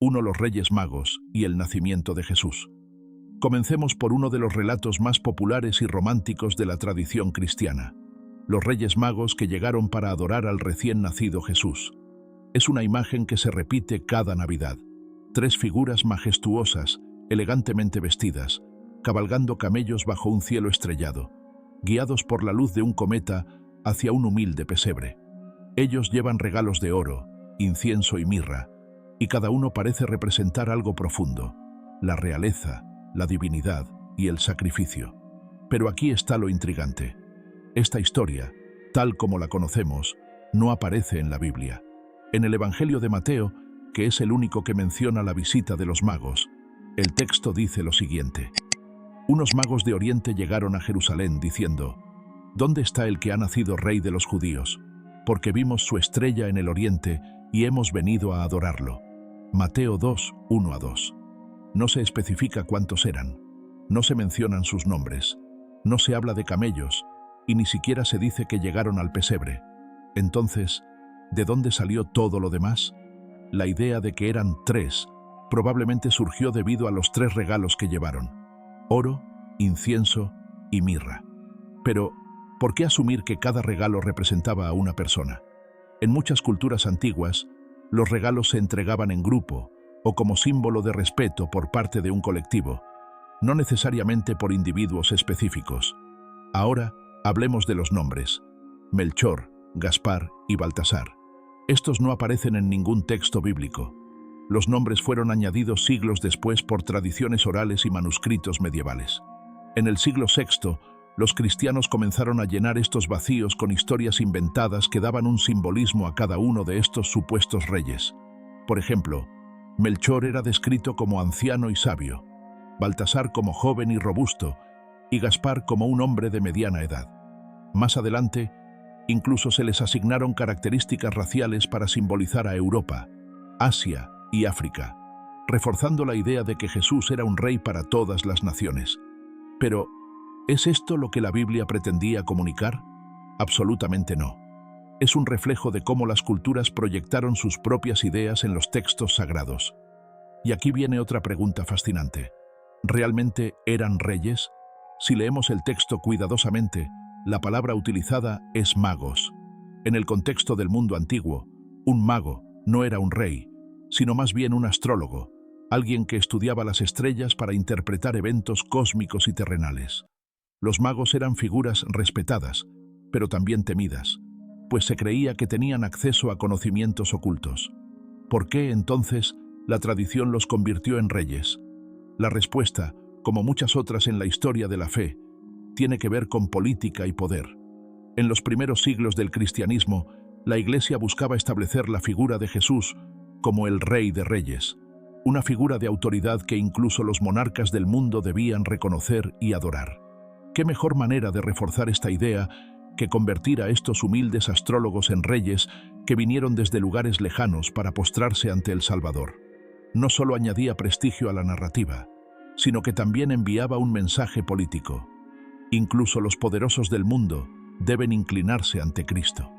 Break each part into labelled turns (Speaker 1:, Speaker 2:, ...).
Speaker 1: 1. Los Reyes Magos y el nacimiento de Jesús. Comencemos por uno de los relatos más populares y románticos de la tradición cristiana: los Reyes Magos que llegaron para adorar al recién nacido Jesús. Es una imagen que se repite cada Navidad. 3 figuras majestuosas, elegantemente vestidas, cabalgando camellos bajo un cielo estrellado, guiados por la luz de un cometa hacia un humilde pesebre. Ellos llevan regalos de oro, incienso y mirra, y cada uno parece representar algo profundo: la realeza, la divinidad y el sacrificio. Pero aquí está lo intrigante. Esta historia, tal como la conocemos, no aparece en la Biblia. En el Evangelio de Mateo, que es el único que menciona la visita de los magos, el texto dice lo siguiente: unos magos de Oriente llegaron a Jerusalén diciendo: ¿Dónde está el que ha nacido Rey de los judíos? Porque vimos su estrella en el Oriente y hemos venido a adorarlo. Mateo 2, 1-2. No se especifica cuántos eran, no se mencionan sus nombres, no se habla de camellos y ni siquiera se dice que llegaron al pesebre. Entonces, ¿de dónde salió todo lo demás? La idea de que eran 3 probablemente surgió debido a los 3 regalos que llevaron: oro, incienso y mirra. Pero, ¿por qué asumir que cada regalo representaba a una persona? En muchas culturas antiguas, los regalos se entregaban en grupo o como símbolo de respeto por parte de un colectivo, no necesariamente por individuos específicos. Ahora, hablemos de los nombres: Melchor, Gaspar y Baltasar. Estos no aparecen en ningún texto bíblico. Los nombres fueron añadidos siglos después por tradiciones orales y manuscritos medievales. En el siglo VI, los cristianos comenzaron a llenar estos vacíos con historias inventadas que daban un simbolismo a cada uno de estos supuestos reyes. Por ejemplo, Melchor era descrito como anciano y sabio, Baltasar como joven y robusto, y Gaspar como un hombre de mediana edad. Más adelante, incluso se les asignaron características raciales para simbolizar a Europa, Asia y África, reforzando la idea de que Jesús era un rey para todas las naciones. Pero, ¿es esto lo que la Biblia pretendía comunicar? Absolutamente no. Es un reflejo de cómo las culturas proyectaron sus propias ideas en los textos sagrados. Y aquí viene otra pregunta fascinante: ¿realmente eran reyes? Si leemos el texto cuidadosamente, la palabra utilizada es magos. En el contexto del mundo antiguo, un mago no era un rey, sino más bien un astrólogo, alguien que estudiaba las estrellas para interpretar eventos cósmicos y terrenales. Los magos eran figuras respetadas, pero también temidas, pues se creía que tenían acceso a conocimientos ocultos. ¿Por qué, entonces, la tradición los convirtió en reyes? La respuesta, como muchas otras en la historia de la fe, tiene que ver con política y poder. En los primeros siglos del cristianismo, la Iglesia buscaba establecer la figura de Jesús como el Rey de Reyes, una figura de autoridad que incluso los monarcas del mundo debían reconocer y adorar. ¿Qué mejor manera de reforzar esta idea que convertir a estos humildes astrólogos en reyes que vinieron desde lugares lejanos para postrarse ante el Salvador? No solo añadía prestigio a la narrativa, sino que también enviaba un mensaje político: incluso los poderosos del mundo deben inclinarse ante Cristo.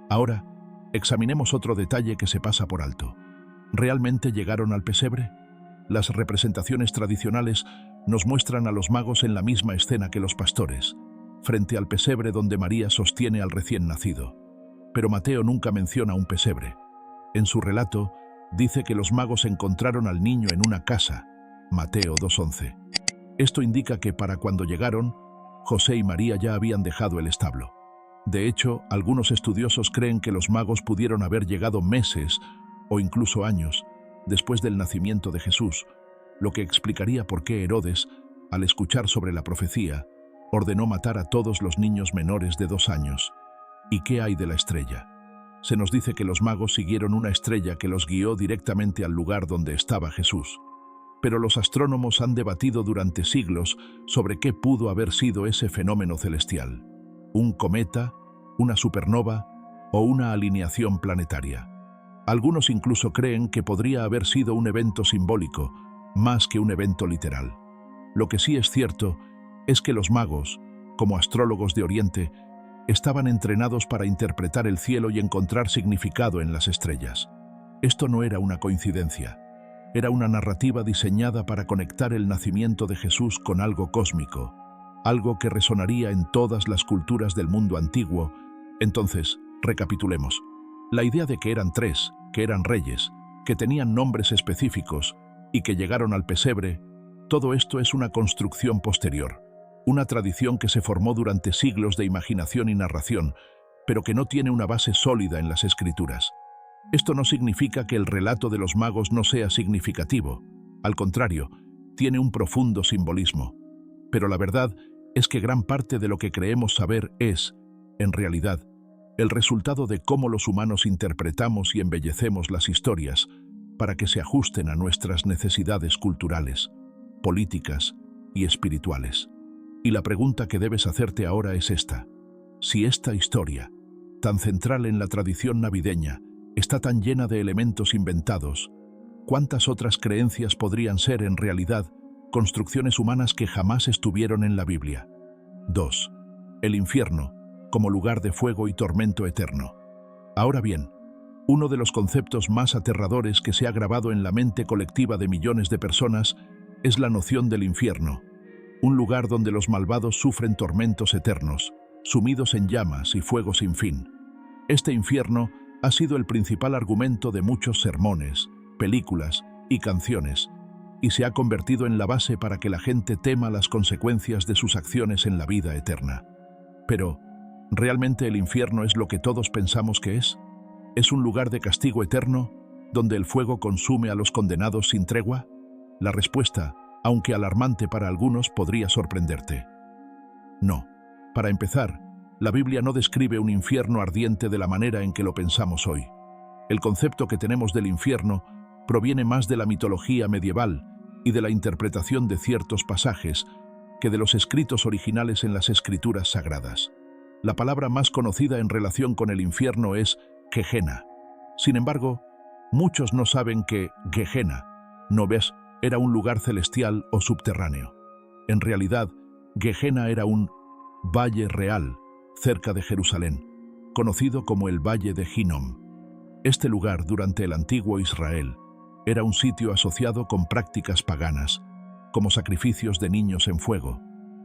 Speaker 1: Ahora, examinemos otro detalle que se pasa por alto. ¿Realmente llegaron al pesebre? Las representaciones tradicionales nos muestran a los magos en la misma escena que los pastores, frente al pesebre donde María sostiene al recién nacido. Pero Mateo nunca menciona un pesebre. En su relato, dice que los magos encontraron al niño en una casa, Mateo 2:11. Esto indica que para cuando llegaron, José y María ya habían dejado el establo. De hecho, algunos estudiosos creen que los magos pudieron haber llegado meses o incluso años después del nacimiento de Jesús, lo que explicaría por qué Herodes, al escuchar sobre la profecía, ordenó matar a todos los niños menores de 2 años. ¿Y qué hay de la estrella? Se nos dice que los magos siguieron una estrella que los guió directamente al lugar donde estaba Jesús. Pero los astrónomos han debatido durante siglos sobre qué pudo haber sido ese fenómeno celestial: un cometa, una supernova o una alineación planetaria. Algunos incluso creen que podría haber sido un evento simbólico, más que un evento literal. Lo que sí es cierto es que los magos, como astrólogos de Oriente, estaban entrenados para interpretar el cielo y encontrar significado en las estrellas. Esto no era una coincidencia. Era una narrativa diseñada para conectar el nacimiento de Jesús con algo cósmico, algo que resonaría en todas las culturas del mundo antiguo. Entonces, recapitulemos. La idea de que eran tres, que eran reyes, que tenían nombres específicos y que llegaron al pesebre, todo esto es una construcción posterior, una tradición que se formó durante siglos de imaginación y narración, pero que no tiene una base sólida en las escrituras. Esto no significa que el relato de los magos no sea significativo. Al contrario, tiene un profundo simbolismo. Pero la verdad es que gran parte de lo que creemos saber es, en realidad, el resultado de cómo los humanos interpretamos y embellecemos las historias para que se ajusten a nuestras necesidades culturales, políticas y espirituales. Y la pregunta que debes hacerte ahora es esta: si esta historia, tan central en la tradición navideña, está tan llena de elementos inventados, ¿cuántas otras creencias podrían ser en realidad construcciones humanas que jamás estuvieron en la Biblia? 2. El infierno, como lugar de fuego y tormento eterno. Ahora bien, uno de los conceptos más aterradores que se ha grabado en la mente colectiva de millones de personas es la noción del infierno, un lugar donde los malvados sufren tormentos eternos, sumidos en llamas y fuego sin fin. Este infierno ha sido el principal argumento de muchos sermones, películas y canciones, y se ha convertido en la base para que la gente tema las consecuencias de sus acciones en la vida eterna. Pero, ¿realmente el infierno es lo que todos pensamos que es? ¿Es un lugar de castigo eterno, donde el fuego consume a los condenados sin tregua? La respuesta, aunque alarmante para algunos, podría sorprenderte. No. Para empezar, la Biblia no describe un infierno ardiente de la manera en que lo pensamos hoy. El concepto que tenemos del infierno proviene más de la mitología medieval y de la interpretación de ciertos pasajes que de los escritos originales en las escrituras sagradas. La palabra más conocida en relación con el infierno es Gehenna. Sin embargo, muchos no saben que Gehenna, ¿no ves?, era un lugar celestial o subterráneo. En realidad, Gehenna era un valle real cerca de Jerusalén, conocido como el Valle de Hinnom. Este lugar, durante el antiguo Israel, era un sitio asociado con prácticas paganas, como sacrificios de niños en fuego,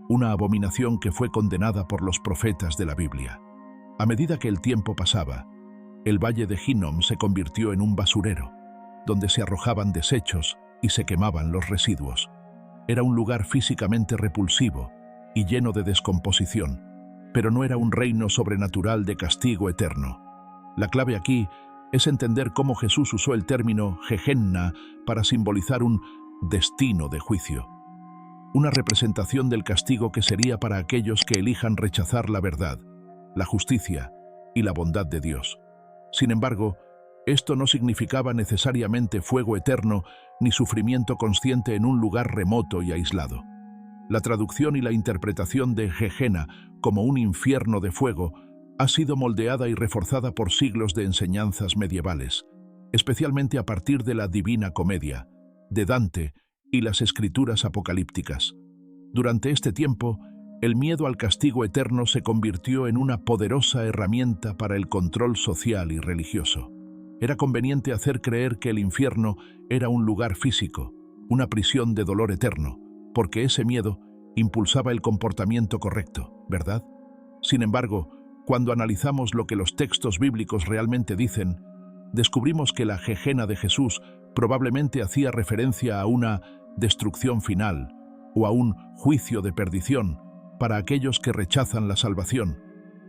Speaker 1: una abominación que fue condenada por los profetas de la Biblia. A medida que el tiempo pasaba, el Valle de Hinnom se convirtió en un basurero, donde se arrojaban desechos y se quemaban los residuos. Era un lugar físicamente repulsivo y lleno de descomposición, pero no era un reino sobrenatural de castigo eterno. La clave aquí es entender cómo Jesús usó el término Gehenna para simbolizar un destino de juicio, una representación del castigo que sería para aquellos que elijan rechazar la verdad, la justicia y la bondad de Dios. Sin embargo, esto no significaba necesariamente fuego eterno ni sufrimiento consciente en un lugar remoto y aislado. La traducción y la interpretación de Gehenna como un infierno de fuego ha sido moldeada y reforzada por siglos de enseñanzas medievales, especialmente a partir de la Divina Comedia, de Dante y las escrituras apocalípticas. Durante este tiempo, el miedo al castigo eterno se convirtió en una poderosa herramienta para el control social y religioso. Era conveniente hacer creer que el infierno era un lugar físico, una prisión de dolor eterno, porque ese miedo impulsaba el comportamiento correcto, ¿verdad? Sin embargo, cuando analizamos lo que los textos bíblicos realmente dicen, descubrimos que la Gehenna de Jesús probablemente hacía referencia a una destrucción final o a un juicio de perdición para aquellos que rechazan la salvación,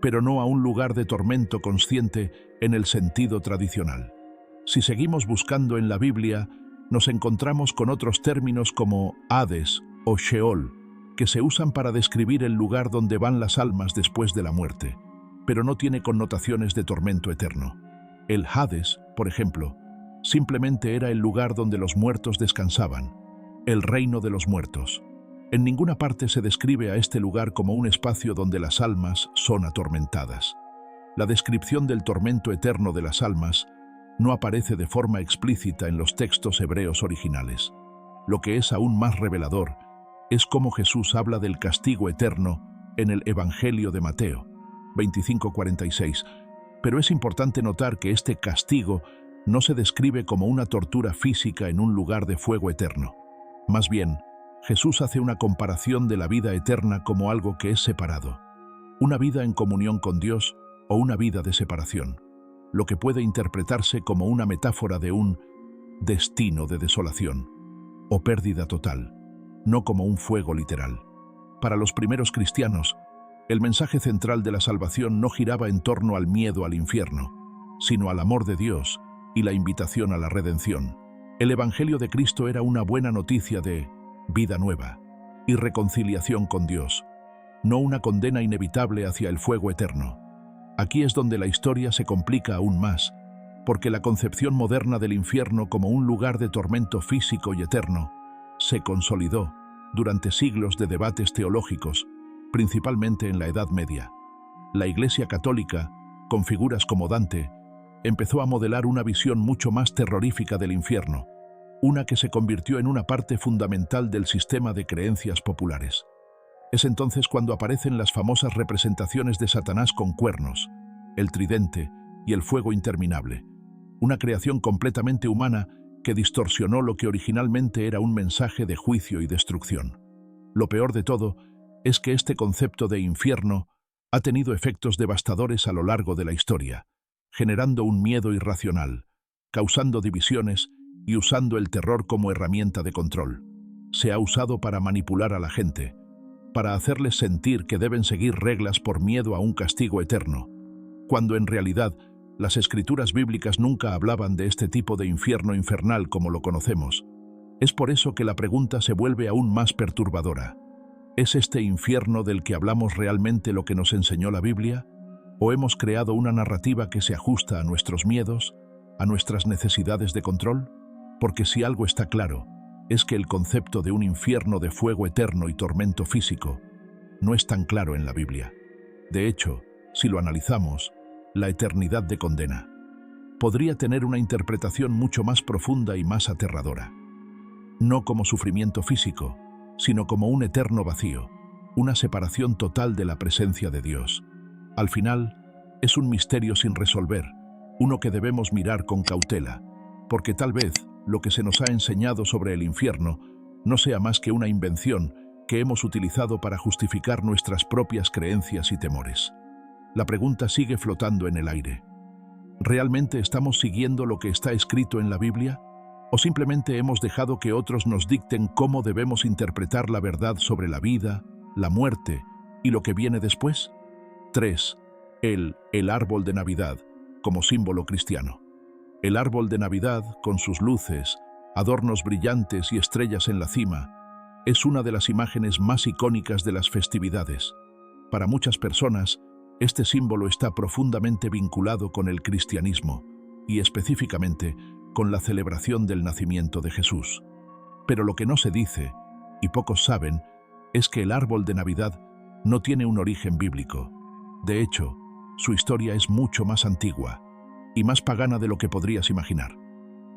Speaker 1: pero no a un lugar de tormento consciente en el sentido tradicional. Si seguimos buscando en la Biblia, nos encontramos con otros términos como Hades o Sheol, que se usan para describir el lugar donde van las almas después de la muerte, pero no tiene connotaciones de tormento eterno. El Hades, por ejemplo, simplemente era el lugar donde los muertos descansaban, el reino de los muertos. En ninguna parte se describe a este lugar como un espacio donde las almas son atormentadas. La descripción del tormento eterno de las almas no aparece de forma explícita en los textos hebreos originales. Lo que es aún más revelador es cómo Jesús habla del castigo eterno en el Evangelio de Mateo 25:46, pero es importante notar que este castigo no se describe como una tortura física en un lugar de fuego eterno. Más bien, Jesús hace una comparación de la vida eterna como algo que es separado, una vida en comunión con Dios o una vida de separación, lo que puede interpretarse como una metáfora de un destino de desolación o pérdida total, no como un fuego literal. Para los primeros cristianos, el mensaje central de la salvación no giraba en torno al miedo al infierno, sino al amor de Dios y la invitación a la redención. El Evangelio de Cristo era una buena noticia de vida nueva y reconciliación con Dios, no una condena inevitable hacia el fuego eterno. Aquí es donde la historia se complica aún más, porque la concepción moderna del infierno como un lugar de tormento físico y eterno se consolidó durante siglos de debates teológicos, principalmente en la Edad Media. La Iglesia Católica, con figuras como Dante, empezó a modelar una visión mucho más terrorífica del infierno, una que se convirtió en una parte fundamental del sistema de creencias populares. Es entonces cuando aparecen las famosas representaciones de Satanás con cuernos, el tridente y el fuego interminable, una creación completamente humana que distorsionó lo que originalmente era un mensaje de juicio y destrucción. Lo peor de todo es que este concepto de infierno ha tenido efectos devastadores a lo largo de la historia, generando un miedo irracional, causando divisiones y usando el terror como herramienta de control. Se ha usado para manipular a la gente, para hacerles sentir que deben seguir reglas por miedo a un castigo eterno, cuando en realidad las escrituras bíblicas nunca hablaban de este tipo de infierno infernal como lo conocemos. Es por eso que la pregunta se vuelve aún más perturbadora. ¿Es este infierno del que hablamos realmente lo que nos enseñó la Biblia? ¿O hemos creado una narrativa que se ajusta a nuestros miedos, a nuestras necesidades de control? Porque si algo está claro, es que el concepto de un infierno de fuego eterno y tormento físico no es tan claro en la Biblia. De hecho, si lo analizamos, la eternidad de condena podría tener una interpretación mucho más profunda y más aterradora. No como sufrimiento físico, sino como un eterno vacío, una separación total de la presencia de Dios. Al final, es un misterio sin resolver, uno que debemos mirar con cautela, porque tal vez lo que se nos ha enseñado sobre el infierno no sea más que una invención que hemos utilizado para justificar nuestras propias creencias y temores. La pregunta sigue flotando en el aire. ¿Realmente estamos siguiendo lo que está escrito en la Biblia? ¿O simplemente hemos dejado que otros nos dicten cómo debemos interpretar la verdad sobre la vida, la muerte y lo que viene después? 3. El árbol de Navidad, como símbolo cristiano. El árbol de Navidad, con sus luces, adornos brillantes y estrellas en la cima, es una de las imágenes más icónicas de las festividades. Para muchas personas, este símbolo está profundamente vinculado con el cristianismo y específicamente con la celebración del nacimiento de Jesús. Pero lo que no se dice, y pocos saben, es que el árbol de Navidad no tiene un origen bíblico. De hecho, su historia es mucho más antigua y más pagana de lo que podrías imaginar.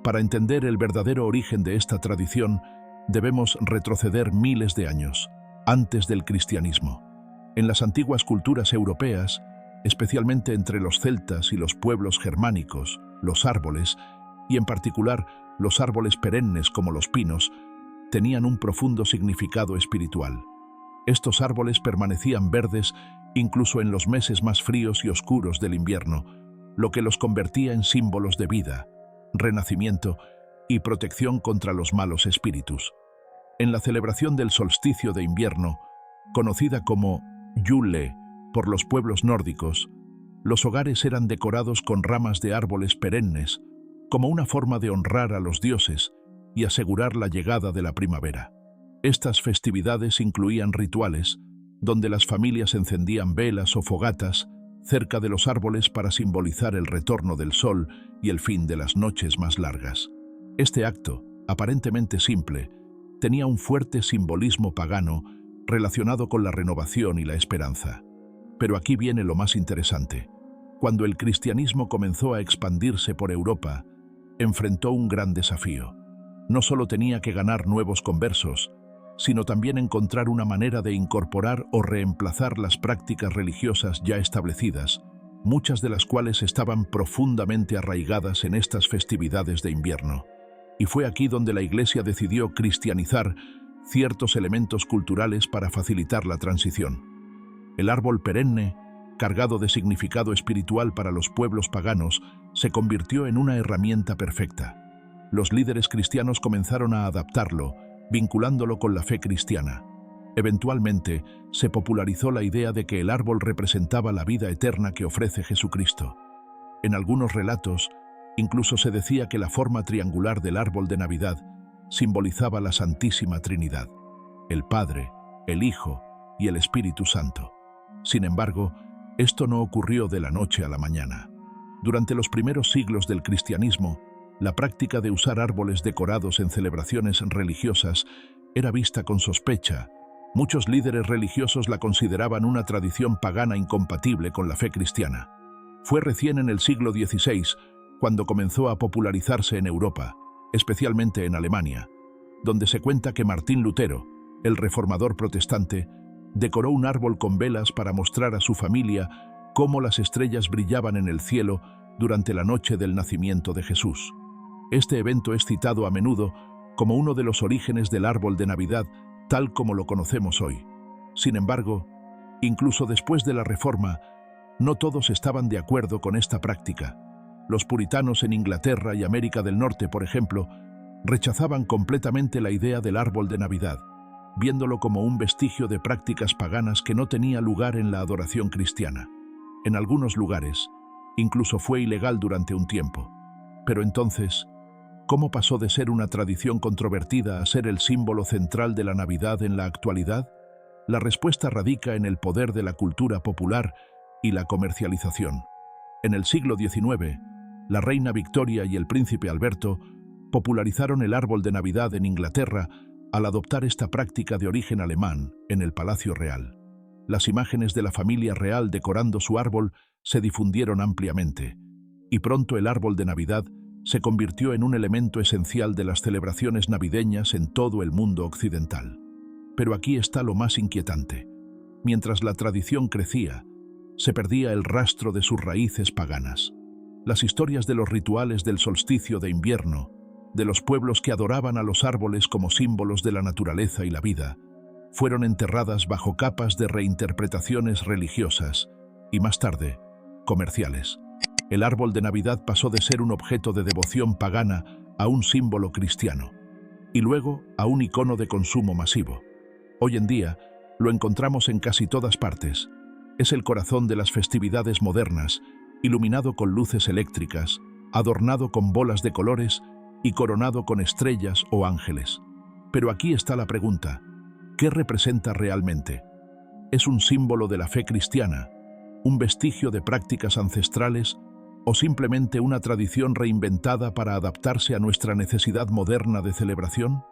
Speaker 1: Para entender el verdadero origen de esta tradición, debemos retroceder miles de años, antes del cristianismo. En las antiguas culturas europeas, especialmente entre los celtas y los pueblos germánicos, los árboles, y en particular los árboles perennes como los pinos, tenían un profundo significado espiritual. Estos árboles permanecían verdes incluso en los meses más fríos y oscuros del invierno, lo que los convertía en símbolos de vida, renacimiento y protección contra los malos espíritus. En la celebración del solsticio de invierno, conocida como Yule por los pueblos nórdicos, los hogares eran decorados con ramas de árboles perennes, como una forma de honrar a los dioses y asegurar la llegada de la primavera. Estas festividades incluían rituales, donde las familias encendían velas o fogatas cerca de los árboles para simbolizar el retorno del sol y el fin de las noches más largas. Este acto, aparentemente simple, tenía un fuerte simbolismo pagano relacionado con la renovación y la esperanza. Pero aquí viene lo más interesante. Cuando el cristianismo comenzó a expandirse por Europa, enfrentó un gran desafío. No solo tenía que ganar nuevos conversos, sino también encontrar una manera de incorporar o reemplazar las prácticas religiosas ya establecidas, muchas de las cuales estaban profundamente arraigadas en estas festividades de invierno. Y fue aquí donde la Iglesia decidió cristianizar ciertos elementos culturales para facilitar la transición. El árbol perenne, cargado de significado espiritual para los pueblos paganos, se convirtió en una herramienta perfecta. Los líderes cristianos comenzaron a adaptarlo, vinculándolo con la fe cristiana. Eventualmente, se popularizó la idea de que el árbol representaba la vida eterna que ofrece Jesucristo. En algunos relatos, incluso se decía que la forma triangular del árbol de Navidad simbolizaba la Santísima Trinidad, el Padre, el Hijo y el Espíritu Santo. Sin embargo, esto no ocurrió de la noche a la mañana. Durante los primeros siglos del cristianismo, la práctica de usar árboles decorados en celebraciones religiosas era vista con sospecha. Muchos líderes religiosos la consideraban una tradición pagana incompatible con la fe cristiana. Fue recién en el siglo XVI cuando comenzó a popularizarse en Europa, especialmente en Alemania, donde se cuenta que Martín Lutero, el reformador protestante, decoró un árbol con velas para mostrar a su familia cómo las estrellas brillaban en el cielo durante la noche del nacimiento de Jesús. Este evento es citado a menudo como uno de los orígenes del árbol de Navidad, tal como lo conocemos hoy. Sin embargo, incluso después de la Reforma, no todos estaban de acuerdo con esta práctica. Los puritanos en Inglaterra y América del Norte, por ejemplo, rechazaban completamente la idea del árbol de Navidad, viéndolo como un vestigio de prácticas paganas que no tenía lugar en la adoración cristiana. En algunos lugares, incluso fue ilegal durante un tiempo. Pero entonces, ¿cómo pasó de ser una tradición controvertida a ser el símbolo central de la Navidad en la actualidad? La respuesta radica en el poder de la cultura popular y la comercialización. En el siglo XIX, la reina Victoria y el príncipe Alberto popularizaron el árbol de Navidad en Inglaterra al adoptar esta práctica de origen alemán en el Palacio Real. Las imágenes de la familia real decorando su árbol se difundieron ampliamente, y pronto el árbol de Navidad se convirtió en un elemento esencial de las celebraciones navideñas en todo el mundo occidental. Pero aquí está lo más inquietante. Mientras la tradición crecía, se perdía el rastro de sus raíces paganas. Las historias de los rituales del solsticio de invierno, de los pueblos que adoraban a los árboles como símbolos de la naturaleza y la vida, fueron enterradas bajo capas de reinterpretaciones religiosas y, más tarde, comerciales. El árbol de Navidad pasó de ser un objeto de devoción pagana a un símbolo cristiano, y luego a un icono de consumo masivo. Hoy en día, lo encontramos en casi todas partes. Es el corazón de las festividades modernas, iluminado con luces eléctricas, adornado con bolas de colores y coronado con estrellas o ángeles. Pero aquí está la pregunta: ¿qué representa realmente? ¿Es un símbolo de la fe cristiana, un vestigio de prácticas ancestrales o simplemente una tradición reinventada para adaptarse a nuestra necesidad moderna de celebración?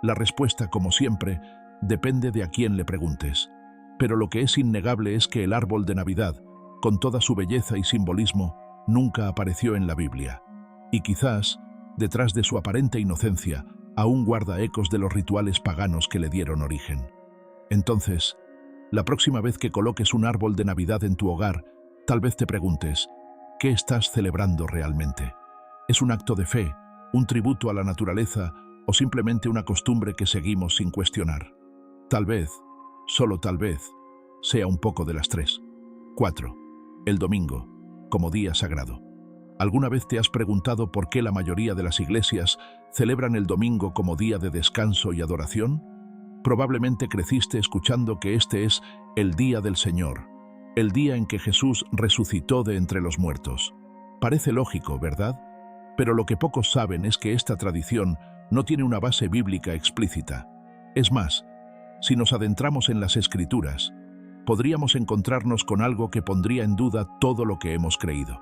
Speaker 1: La respuesta, como siempre, depende de a quién le preguntes. Pero lo que es innegable es que el árbol de Navidad, con toda su belleza y simbolismo, nunca apareció en la Biblia. Y quizás, detrás de su aparente inocencia, aún guarda ecos de los rituales paganos que le dieron origen. Entonces, la próxima vez que coloques un árbol de Navidad en tu hogar, tal vez te preguntes: ¿qué estás celebrando realmente? ¿Es un acto de fe, un tributo a la naturaleza o simplemente una costumbre que seguimos sin cuestionar? Tal vez, solo tal vez, sea un poco de las tres. 4. El domingo, como día sagrado. ¿Alguna vez te has preguntado por qué la mayoría de las iglesias celebran el domingo como día de descanso y adoración? Probablemente creciste escuchando que este es el día del Señor, el día en que Jesús resucitó de entre los muertos. Parece lógico, ¿verdad? Pero lo que pocos saben es que esta tradición no tiene una base bíblica explícita. Es más, si nos adentramos en las Escrituras, podríamos encontrarnos con algo que pondría en duda todo lo que hemos creído.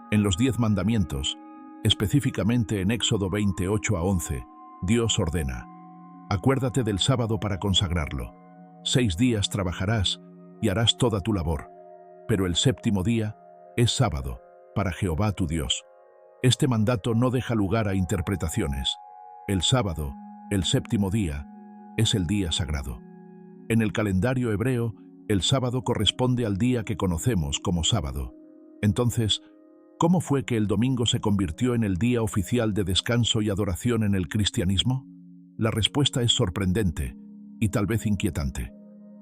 Speaker 1: En los 10 mandamientos, específicamente en Éxodo 28-11, Dios ordena: acuérdate del sábado para consagrarlo. 6 días trabajarás y harás toda tu labor, pero el séptimo día es sábado para Jehová tu Dios. Este mandato no deja lugar a interpretaciones. El sábado, el séptimo día, es el día sagrado. En el calendario hebreo, el sábado corresponde al día que conocemos como sábado. Entonces, ¿cómo fue que el domingo se convirtió en el día oficial de descanso y adoración en el cristianismo? La respuesta es sorprendente y tal vez inquietante.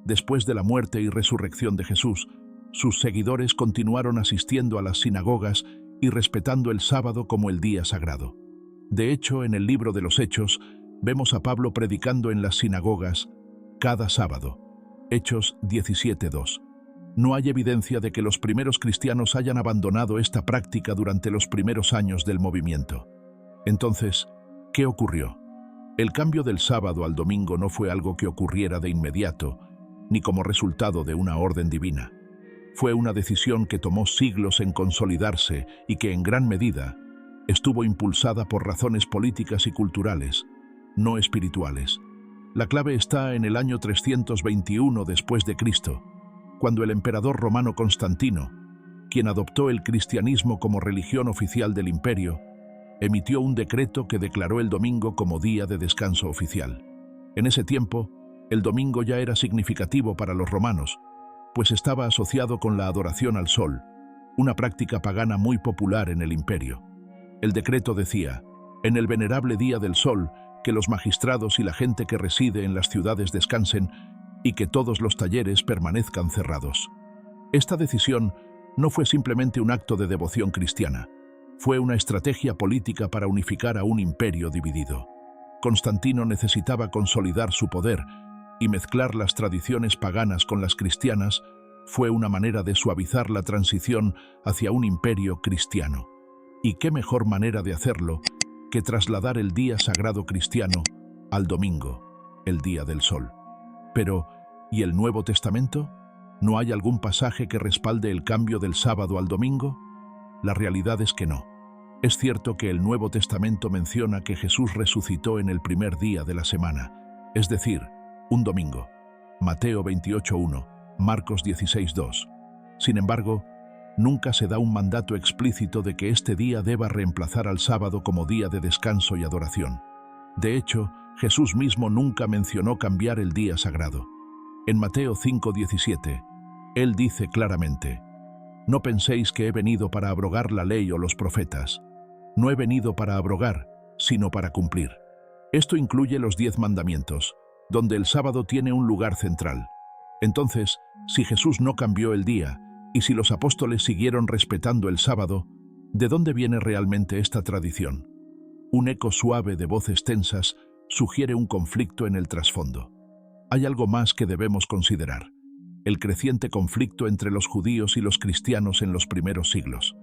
Speaker 1: Después de la muerte y resurrección de Jesús, sus seguidores continuaron asistiendo a las sinagogas y respetando el sábado como el día sagrado. De hecho, en el libro de los Hechos, vemos a Pablo predicando en las sinagogas cada sábado. Hechos 17:2. No hay evidencia de que los primeros cristianos hayan abandonado esta práctica durante los primeros años del movimiento. Entonces, ¿qué ocurrió? El cambio del sábado al domingo no fue algo que ocurriera de inmediato, ni como resultado de una orden divina. Fue una decisión que tomó siglos en consolidarse y que en gran medida estuvo impulsada por razones políticas y culturales, no espirituales. La clave está en el año 321 después de Cristo, cuando el emperador romano Constantino, quien adoptó el cristianismo como religión oficial del imperio, emitió un decreto que declaró el domingo como día de descanso oficial. En ese tiempo, el domingo ya era significativo para los romanos, pues estaba asociado con la adoración al sol, una práctica pagana muy popular en el imperio. El decreto decía, en el venerable día del sol, que los magistrados y la gente que reside en las ciudades descansen y que todos los talleres permanezcan cerrados. Esta decisión no fue simplemente un acto de devoción cristiana, fue una estrategia política para unificar a un imperio dividido. Constantino necesitaba consolidar su poder y mezclar las tradiciones paganas con las cristianas fue una manera de suavizar la transición hacia un imperio cristiano. ¿Y qué mejor manera de hacerlo que trasladar el día sagrado cristiano al domingo, el día del sol? Pero, ¿y el Nuevo Testamento? ¿No hay algún pasaje que respalde el cambio del sábado al domingo? La realidad es que no. Es cierto que el Nuevo Testamento menciona que Jesús resucitó en el primer día de la semana, es decir, un domingo. Mateo 28:1, Marcos 16:2. Sin embargo, nunca se da un mandato explícito de que este día deba reemplazar al sábado como día de descanso y adoración. De hecho, Jesús mismo nunca mencionó cambiar el día sagrado. En Mateo 5:17, Él dice claramente, «No penséis que he venido para abrogar la ley o los profetas. No he venido para abrogar, sino para cumplir». Esto incluye los 10 mandamientos, donde el sábado tiene un lugar central. Entonces, si Jesús no cambió el día, y si los apóstoles siguieron respetando el sábado, ¿de dónde viene realmente esta tradición? Un eco suave de voces tensas sugiere un conflicto en el trasfondo. Hay algo más que debemos considerar: el creciente conflicto entre los judíos y los cristianos en los primeros siglos.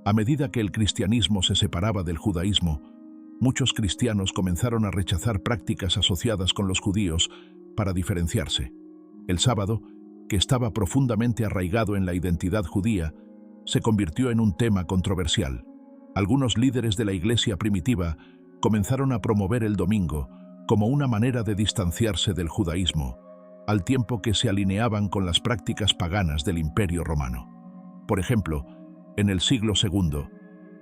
Speaker 1: A medida que el cristianismo se separaba del judaísmo, muchos cristianos comenzaron a rechazar prácticas asociadas con los judíos para diferenciarse. El sábado, que estaba profundamente arraigado en la identidad judía, se convirtió en un tema controversial. Algunos líderes de la iglesia primitiva comenzaron a promover el domingo como una manera de distanciarse del judaísmo, al tiempo que se alineaban con las prácticas paganas del Imperio Romano. Por ejemplo, en el siglo II,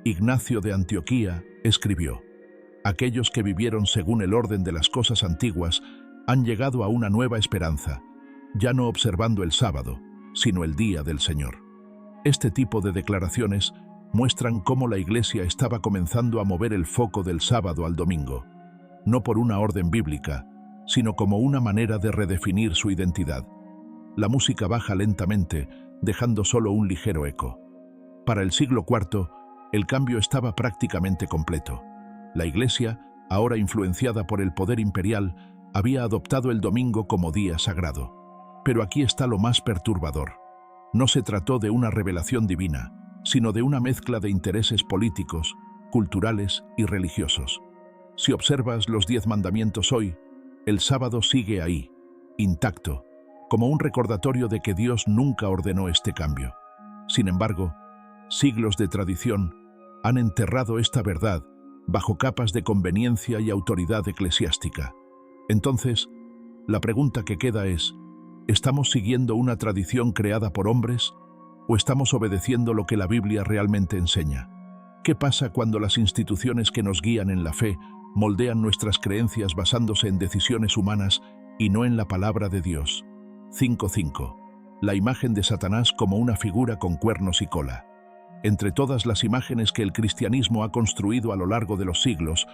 Speaker 1: Ignacio de Antioquía escribió: «Aquellos que vivieron según el orden de las cosas antiguas han llegado a una nueva esperanza, ya no observando el sábado, sino el día del Señor». Este tipo de declaraciones muestran cómo la Iglesia estaba comenzando a mover el foco del sábado al domingo, no por una orden bíblica, sino como una manera de redefinir su identidad. La música baja lentamente, dejando solo un ligero eco. Para el siglo IV, el cambio estaba prácticamente completo. La Iglesia, ahora influenciada por el poder imperial, había adoptado el domingo como día sagrado. Pero aquí está lo más perturbador. No se trató de una revelación divina, sino de una mezcla de intereses políticos, culturales y religiosos. Si observas los 10 mandamientos hoy, el sábado sigue ahí, intacto, como un recordatorio de que Dios nunca ordenó este cambio. Sin embargo, siglos de tradición han enterrado esta verdad bajo capas de conveniencia y autoridad eclesiástica. Entonces, la pregunta que queda es: ¿estamos siguiendo una tradición creada por hombres o estamos obedeciendo lo que la Biblia realmente enseña? ¿Qué pasa cuando las instituciones que nos guían en la fe moldean nuestras creencias basándose en decisiones humanas y no en la palabra de Dios? 5.5. La imagen de Satanás como una figura con cuernos y cola. Entre todas las imágenes que el cristianismo ha construido a lo largo de los siglos,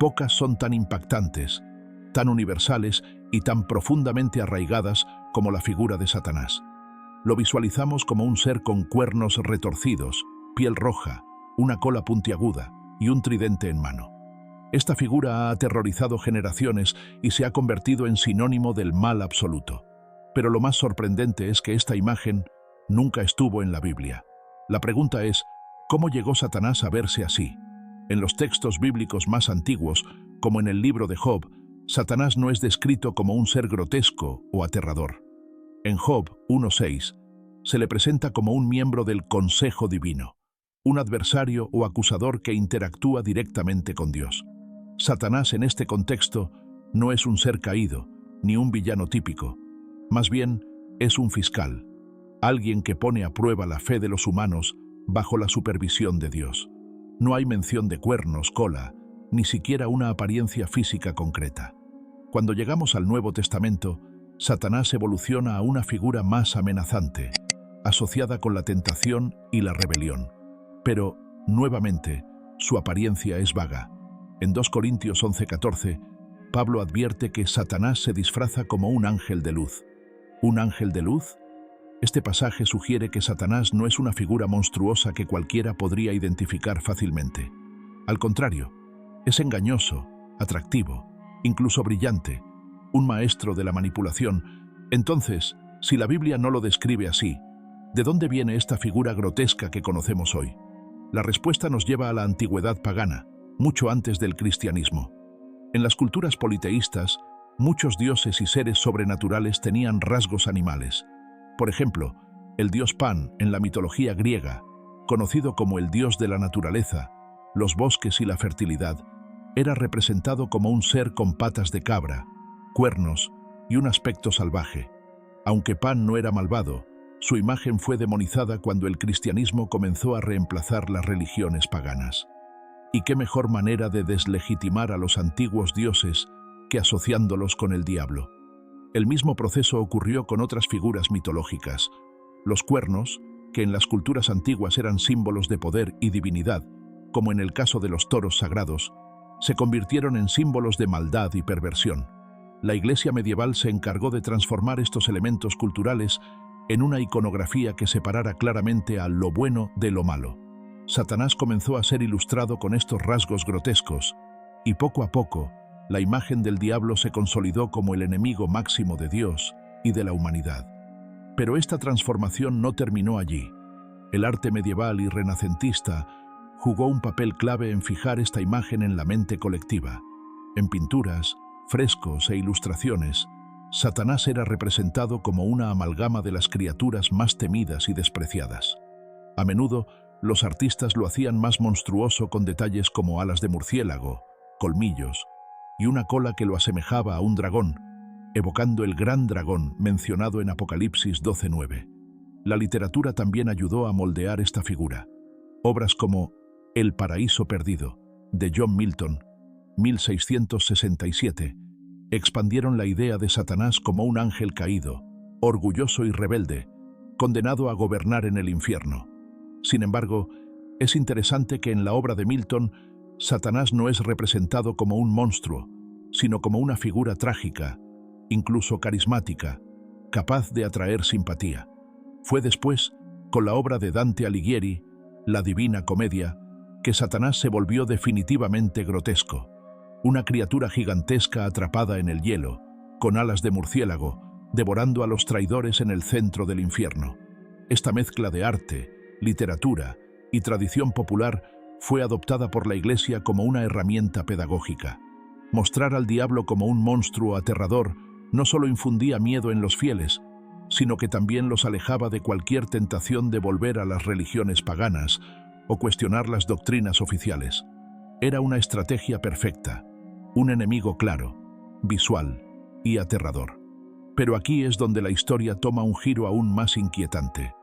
Speaker 1: pocas son tan impactantes, tan universales y tan profundamente arraigadas como la figura de Satanás. Lo visualizamos como un ser con cuernos retorcidos, piel roja, una cola puntiaguda y un tridente en mano. Esta figura ha aterrorizado generaciones y se ha convertido en sinónimo del mal absoluto. Pero lo más sorprendente es que esta imagen nunca estuvo en la Biblia. La pregunta es, ¿cómo llegó Satanás a verse así? En los textos bíblicos más antiguos, como en el libro de Job, Satanás no es descrito como un ser grotesco o aterrador. En Job 1:6, se le presenta como un miembro del consejo divino, un adversario o acusador que interactúa directamente con Dios. Satanás en este contexto no es un ser caído, ni un villano típico. Más bien, es un fiscal, alguien que pone a prueba la fe de los humanos bajo la supervisión de Dios. No hay mención de cuernos, cola, ni siquiera una apariencia física concreta. Cuando llegamos al Nuevo Testamento, Satanás evoluciona a una figura más amenazante, asociada con la tentación y la rebelión. Pero, nuevamente, su apariencia es vaga. En 2 Corintios 11:14, Pablo advierte que Satanás se disfraza como un ángel de luz. ¿Un ángel de luz? Este pasaje sugiere que Satanás no es una figura monstruosa que cualquiera podría identificar fácilmente. Al contrario, es engañoso, atractivo, incluso brillante, un maestro de la manipulación. Entonces, si la Biblia no lo describe así, ¿de dónde viene esta figura grotesca que conocemos hoy? La respuesta nos lleva a la antigüedad pagana, mucho antes del cristianismo. En las culturas politeístas, muchos dioses y seres sobrenaturales tenían rasgos animales. Por ejemplo, el dios Pan en la mitología griega, conocido como el dios de la naturaleza, los bosques y la fertilidad, era representado como un ser con patas de cabra, cuernos y un aspecto salvaje. Aunque Pan no era malvado, su imagen fue demonizada cuando el cristianismo comenzó a reemplazar las religiones paganas. ¿Y qué mejor manera de deslegitimar a los antiguos dioses que asociándolos con el diablo? El mismo proceso ocurrió con otras figuras mitológicas. Los cuernos, que en las culturas antiguas eran símbolos de poder y divinidad, como en el caso de los toros sagrados, se convirtieron en símbolos de maldad y perversión. La Iglesia medieval se encargó de transformar estos elementos culturales en una iconografía que separara claramente a lo bueno de lo malo. Satanás comenzó a ser ilustrado con estos rasgos grotescos, y poco a poco, la imagen del diablo se consolidó como el enemigo máximo de Dios y de la humanidad. Pero esta transformación no terminó allí. El arte medieval y renacentista jugó un papel clave en fijar esta imagen en la mente colectiva. En pinturas, frescos e ilustraciones, Satanás era representado como una amalgama de las criaturas más temidas y despreciadas. A menudo, los artistas lo hacían más monstruoso con detalles como alas de murciélago, colmillos y una cola que lo asemejaba a un dragón, evocando el gran dragón mencionado en Apocalipsis 12:9. La literatura también ayudó a moldear esta figura. Obras como El paraíso perdido, de John Milton, 1667, expandieron la idea de Satanás como un ángel caído, orgulloso y rebelde, condenado a gobernar en el infierno. Sin embargo, es interesante que en la obra de Milton, Satanás no es representado como un monstruo, sino como una figura trágica, incluso carismática, capaz de atraer simpatía. Fue después, con la obra de Dante Alighieri, La Divina Comedia, que Satanás se volvió definitivamente grotesco. Una criatura gigantesca atrapada en el hielo, con alas de murciélago, devorando a los traidores en el centro del infierno. Esta mezcla de arte, literatura y tradición popular fue adoptada por la Iglesia como una herramienta pedagógica. Mostrar al diablo como un monstruo aterrador no solo infundía miedo en los fieles, sino que también los alejaba de cualquier tentación de volver a las religiones paganas o cuestionar las doctrinas oficiales. Era una estrategia perfecta, un enemigo claro, visual y aterrador. Pero aquí es donde la historia toma un giro aún más inquietante.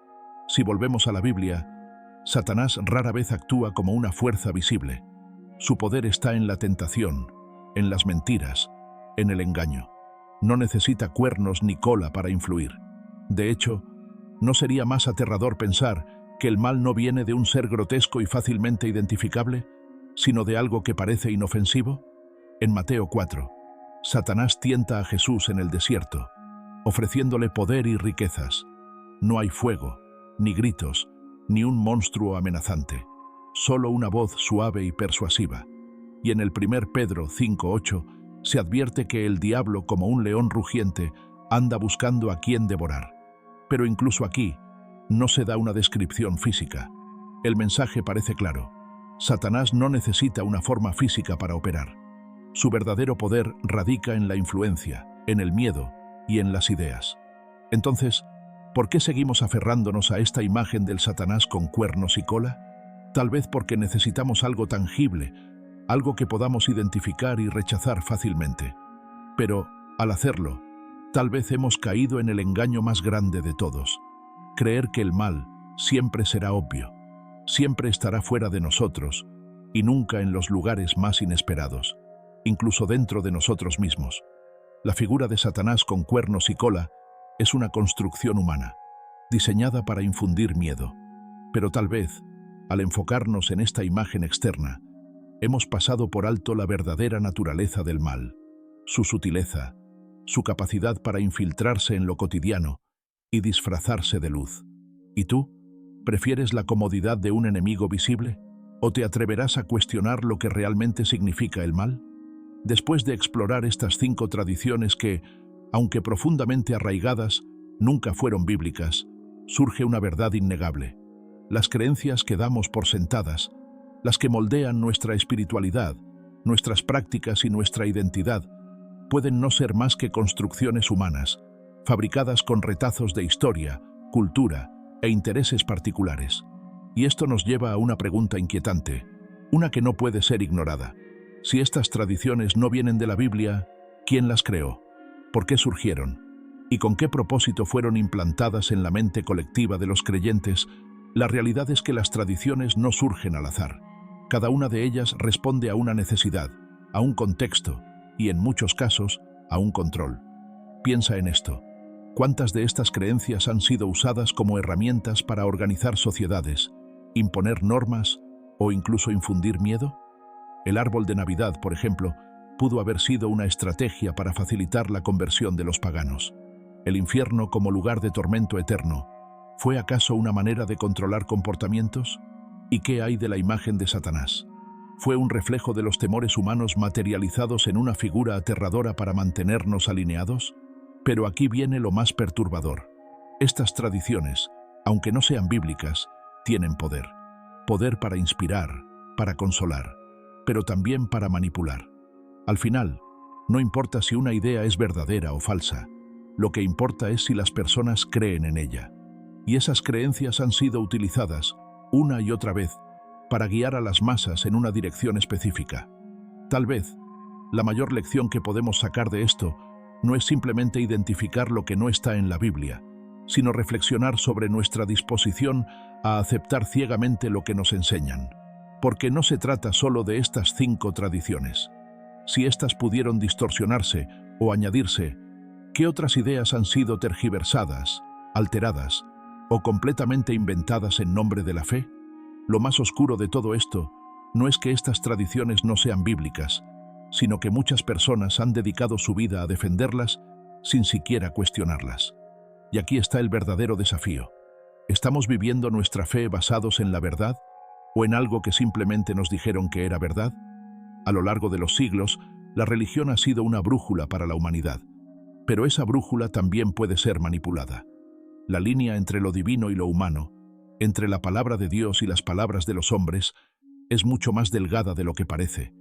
Speaker 1: Si volvemos a la Biblia, Satanás rara vez actúa como una fuerza visible. Su poder está en la tentación, en las mentiras, en el engaño. No necesita cuernos ni cola para influir. De hecho, ¿no sería más aterrador pensar que el mal no viene de un ser grotesco y fácilmente identificable, sino de algo que parece inofensivo? En Mateo 4, Satanás tienta a Jesús en el desierto, ofreciéndole poder y riquezas. No hay fuego, ni gritos, ni un monstruo amenazante, solo una voz suave y persuasiva. Y en el 1 Pedro 5:8 se advierte que el diablo, como un león rugiente, anda buscando a quien devorar. Pero incluso aquí, no se da una descripción física. El mensaje parece claro. Satanás no necesita una forma física para operar. Su verdadero poder radica en la influencia, en el miedo y en las ideas. Entonces, ¿por qué seguimos aferrándonos a esta imagen del Satanás con cuernos y cola? Tal vez porque necesitamos algo tangible, algo que podamos identificar y rechazar fácilmente. Pero, al hacerlo, tal vez hemos caído en el engaño más grande de todos: creer que el mal siempre será obvio, siempre estará fuera de nosotros y nunca en los lugares más inesperados, incluso dentro de nosotros mismos. La figura de Satanás con cuernos y cola es una construcción humana, diseñada para infundir miedo. Pero tal vez, al enfocarnos en esta imagen externa, hemos pasado por alto la verdadera naturaleza del mal, su sutileza, su capacidad para infiltrarse en lo cotidiano y disfrazarse de luz. ¿Y tú? ¿Prefieres la comodidad de un enemigo visible? ¿O te atreverás a cuestionar lo que realmente significa el mal? Después de explorar estas 5 tradiciones que, aunque profundamente arraigadas, nunca fueron bíblicas, surge una verdad innegable. Las creencias que damos por sentadas, las que moldean nuestra espiritualidad, nuestras prácticas y nuestra identidad, pueden no ser más que construcciones humanas, fabricadas con retazos de historia, cultura e intereses particulares. Y esto nos lleva a una pregunta inquietante, una que no puede ser ignorada. Si estas tradiciones no vienen de la Biblia, ¿quién las creó? ¿Por qué surgieron? ¿Y con qué propósito fueron implantadas en la mente colectiva de los creyentes? La realidad es que las tradiciones no surgen al azar. Cada una de ellas responde a una necesidad, a un contexto y, en muchos casos, a un control. Piensa en esto. ¿Cuántas de estas creencias han sido usadas como herramientas para organizar sociedades, imponer normas o incluso infundir miedo? El árbol de Navidad, por ejemplo, pudo haber sido una estrategia para facilitar la conversión de los paganos. El infierno como lugar de tormento eterno, ¿fue acaso una manera de controlar comportamientos? ¿Y qué hay de la imagen de Satanás? ¿Fue un reflejo de los temores humanos materializados en una figura aterradora para mantenernos alineados? Pero aquí viene lo más perturbador. Estas tradiciones, aunque no sean bíblicas, tienen poder. Poder para inspirar, para consolar, pero también para manipular. Al final, no importa si una idea es verdadera o falsa, lo que importa es si las personas creen en ella. Y esas creencias han sido utilizadas, una y otra vez, para guiar a las masas en una dirección específica. Tal vez, la mayor lección que podemos sacar de esto no es simplemente identificar lo que no está en la Biblia, sino reflexionar sobre nuestra disposición a aceptar ciegamente lo que nos enseñan. Porque no se trata solo de estas 5 tradiciones. Si éstas pudieron distorsionarse o añadirse, ¿qué otras ideas han sido tergiversadas, alteradas o completamente inventadas en nombre de la fe? Lo más oscuro de todo esto no es que estas tradiciones no sean bíblicas, sino que muchas personas han dedicado su vida a defenderlas sin siquiera cuestionarlas. Y aquí está el verdadero desafío. ¿Estamos viviendo nuestra fe basados en la verdad o en algo que simplemente nos dijeron que era verdad? A lo largo de los siglos, la religión ha sido una brújula para la humanidad, pero esa brújula también puede ser manipulada. La línea entre lo divino y lo humano, entre la palabra de Dios y las palabras de los hombres, es mucho más delgada de lo que parece.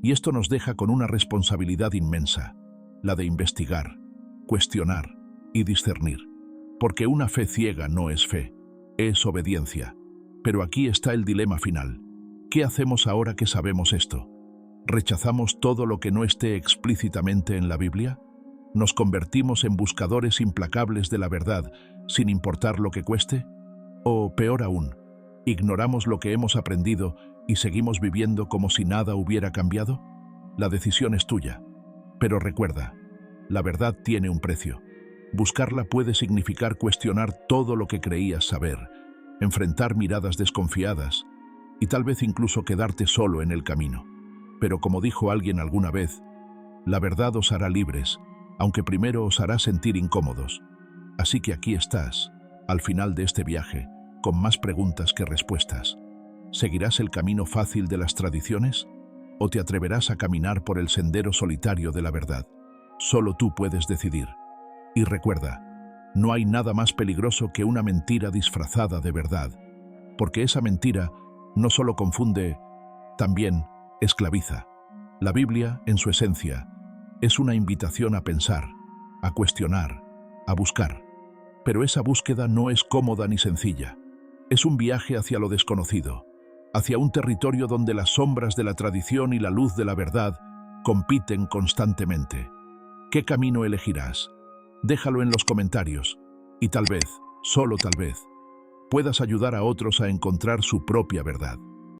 Speaker 1: Y esto nos deja con una responsabilidad inmensa, la de investigar, cuestionar y discernir. Porque una fe ciega no es fe, es obediencia. Pero aquí está el dilema final. ¿Qué hacemos ahora que sabemos esto? ¿Rechazamos todo lo que no esté explícitamente en la Biblia? ¿Nos convertimos en buscadores implacables de la verdad, sin importar lo que cueste? O, peor aún, ¿ignoramos lo que hemos aprendido y seguimos viviendo como si nada hubiera cambiado? La decisión es tuya. Pero recuerda, la verdad tiene un precio. Buscarla puede significar cuestionar todo lo que creías saber, enfrentar miradas desconfiadas y tal vez incluso quedarte solo en el camino. Pero como dijo alguien alguna vez, la verdad os hará libres, aunque primero os hará sentir incómodos. Así que aquí estás, al final de este viaje, con más preguntas que respuestas. ¿Seguirás el camino fácil de las tradiciones? ¿O te atreverás a caminar por el sendero solitario de la verdad? Solo tú puedes decidir. Y recuerda, no hay nada más peligroso que una mentira disfrazada de verdad, porque esa mentira no solo confunde, también esclaviza. La Biblia, en su esencia, es una invitación a pensar, a cuestionar, a buscar. Pero esa búsqueda no es cómoda ni sencilla. Es un viaje hacia lo desconocido, hacia un territorio donde las sombras de la tradición y la luz de la verdad compiten constantemente. ¿Qué camino elegirás? Déjalo en los comentarios y tal vez, solo tal vez, puedas ayudar a otros a encontrar su propia verdad.